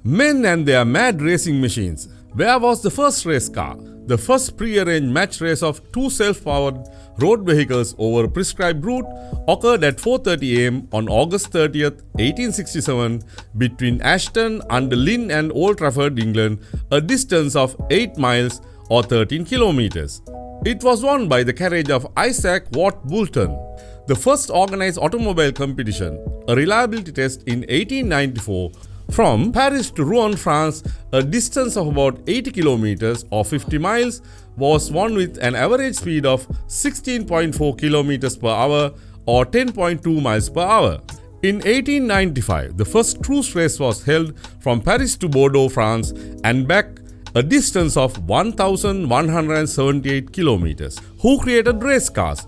Men and their mad racing machines. Where was the first race car? The first pre-arranged match race of two self-powered road vehicles over a prescribed route occurred at 4:30 am on August 30th, 1867 between Ashton-under-Lyne and Old Trafford, England, a distance of 8 miles or 13 kilometers. It was won by the carriage of Isaac Watt Boulton. The first organized automobile competition, a reliability test in 1894, from Paris to Rouen, France, a distance of about 80 kilometers or 50 miles, was won with an average speed of 16.4 kilometers per hour or 10.2 miles per hour. In 1895, the first cruise race was held from Paris to Bordeaux, France, and back, a distance of 1,178 kilometers. Who created race cars?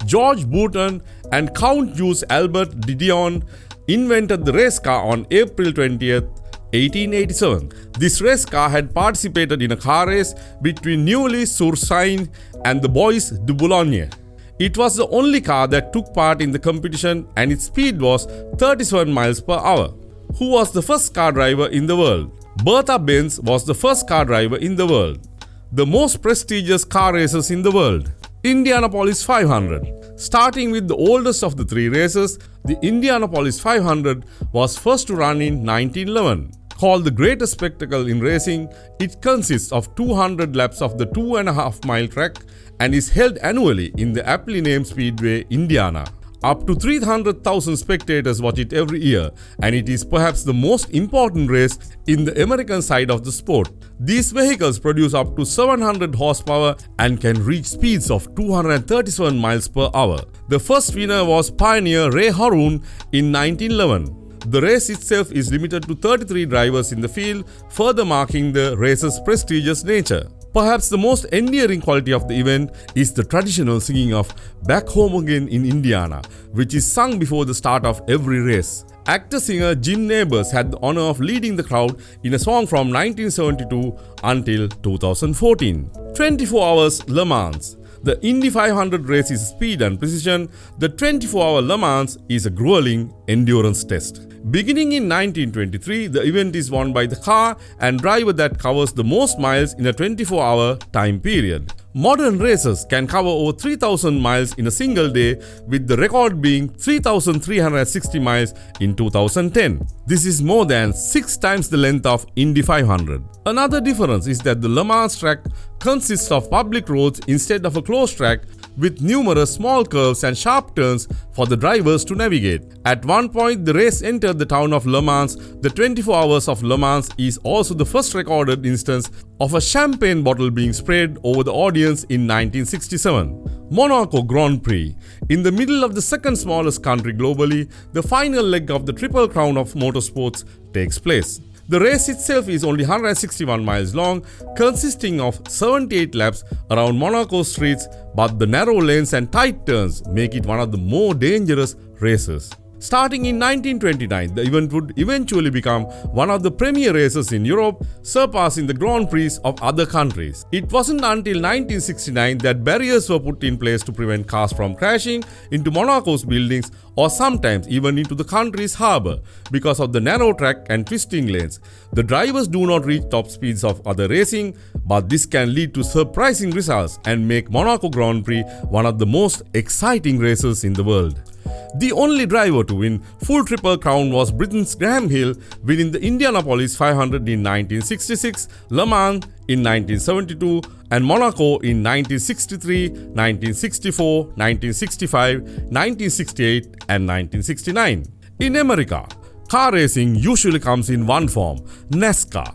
George Bouton and Count Jules Albert de Dion invented the race car on April 20th, 1887. This race car had participated in a car race between Neuilly-sur-Seine and the Bois de Boulogne. It was the only car that took part in the competition and its speed was 37 miles per hour. Who was the first car driver in the world? Bertha Benz was the first car driver in the world. The most prestigious car races in the world. Indianapolis 500. Starting with the oldest of the three races, the Indianapolis 500 was first to run in 1911. Called the greatest spectacle in racing, it consists of 200 laps of the 2.5-mile track and is held annually in the aptly named Speedway, Indiana. Up to 300,000 spectators watch it every year, and it is perhaps the most important race in the American side of the sport. These vehicles produce up to 700 horsepower and can reach speeds of 237 miles per hour. The first winner was pioneer Ray Harroun in 1911. The race itself is limited to 33 drivers in the field, further marking the race's prestigious nature. Perhaps the most endearing quality of the event is the traditional singing of Back Home Again in Indiana, which is sung before the start of every race. Actor-singer Jim Nabors had the honor of leading the crowd in a song from 1972 until 2014. 24 Hours Le Mans. The Indy 500 race is speed and precision. The 24-hour Le Mans is a grueling endurance test. Beginning in 1923, the event is won by the car and driver that covers the most miles in a 24-hour time period. Modern racers can cover over 3,000 miles in a single day, with the record being 3,360 miles in 2010. This is more than 6 times the length of Indy 500. Another difference is that the Le Mans track consists of public roads instead of a closed track, with numerous small curves and sharp turns for the drivers to navigate. At one point, the race entered the town of Le Mans. The 24 Hours of Le Mans is also the first recorded instance of a champagne bottle being sprayed over the audience in 1967. Monaco Grand Prix. In the middle of the second smallest country globally, the final leg of the Triple Crown of motorsports takes place. The race itself is only 161 miles long, consisting of 78 laps around Monaco's streets, but the narrow lanes and tight turns make it one of the more dangerous races. Starting in 1929, the event would eventually become one of the premier races in Europe, surpassing the Grand Prix of other countries. It wasn't until 1969 that barriers were put in place to prevent cars from crashing into Monaco's buildings or sometimes even into the country's harbour because of the narrow track and twisting lanes. The drivers do not reach top speeds of other racing, but this can lead to surprising results and make Monaco Grand Prix one of the most exciting races in the world. The only driver to win full Triple Crown was Britain's Graham Hill, winning the Indianapolis 500 in 1966, Le Mans in 1972, and Monaco in 1963, 1964, 1965, 1968, and 1969. In America, car racing usually comes in one form: NASCAR.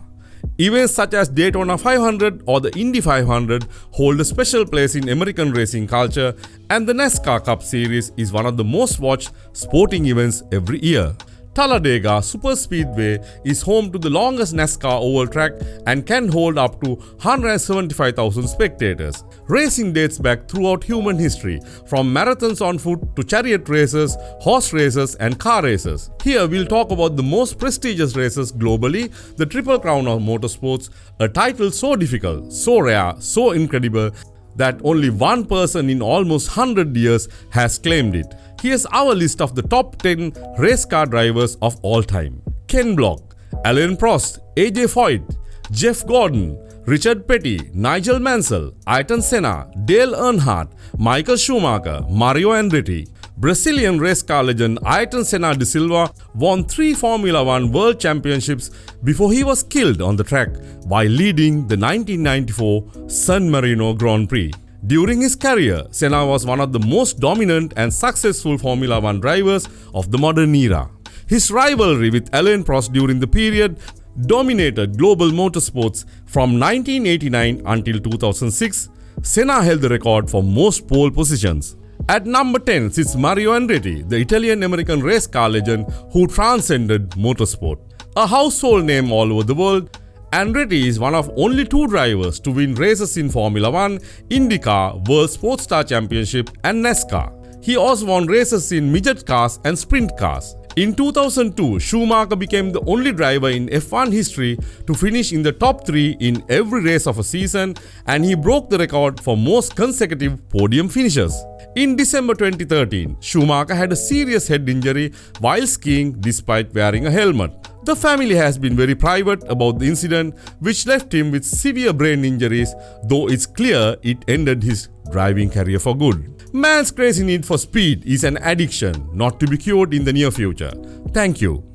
Events such as Daytona 500 or the Indy 500 hold a special place in American racing culture, and the NASCAR Cup Series is one of the most watched sporting events every year. Talladega Superspeedway is home to the longest NASCAR oval track and can hold up to 175,000 spectators. Racing dates back throughout human history, from marathons on foot to chariot races, horse races, and car races. Here we'll talk about the most prestigious races globally, the Triple Crown of Motorsports, a title so difficult, so rare, so incredible that only one person in almost 100 years has claimed it. Here's our list of the top 10 race car drivers of all time. Ken Block. Alain Prost, AJ Foyt, Jeff Gordon, Richard Petty, Nigel Mansell, Ayrton Senna, Dale Earnhardt, Michael Schumacher, Mario Andretti. Brazilian race car legend Ayrton Senna de Silva won 3 Formula One World Championships before he was killed on the track while leading the 1994 San Marino Grand Prix. During his career, Senna was one of the most dominant and successful Formula One drivers of the modern era. His rivalry with Alain Prost during the period dominated global motorsports from 1989 until 2006. Senna held the record for most pole positions. At number 10 sits Mario Andretti, the Italian-American race car legend who transcended motorsport. A household name all over the world, Andretti is one of only 2 drivers to win races in Formula One, IndyCar, World Sports Car Championship and NASCAR. He also won races in midget cars and sprint cars. In 2002, Schumacher became the only driver in F1 history to finish in the top 3 in every race of a season, and he broke the record for most consecutive podium finishes. In December 2013, Schumacher had a serious head injury while skiing despite wearing a helmet. The family has been very private about the incident, which left him with severe brain injuries, though it's clear it ended his driving career for good. Man's crazy need for speed is an addiction not to be cured in the near future. Thank you.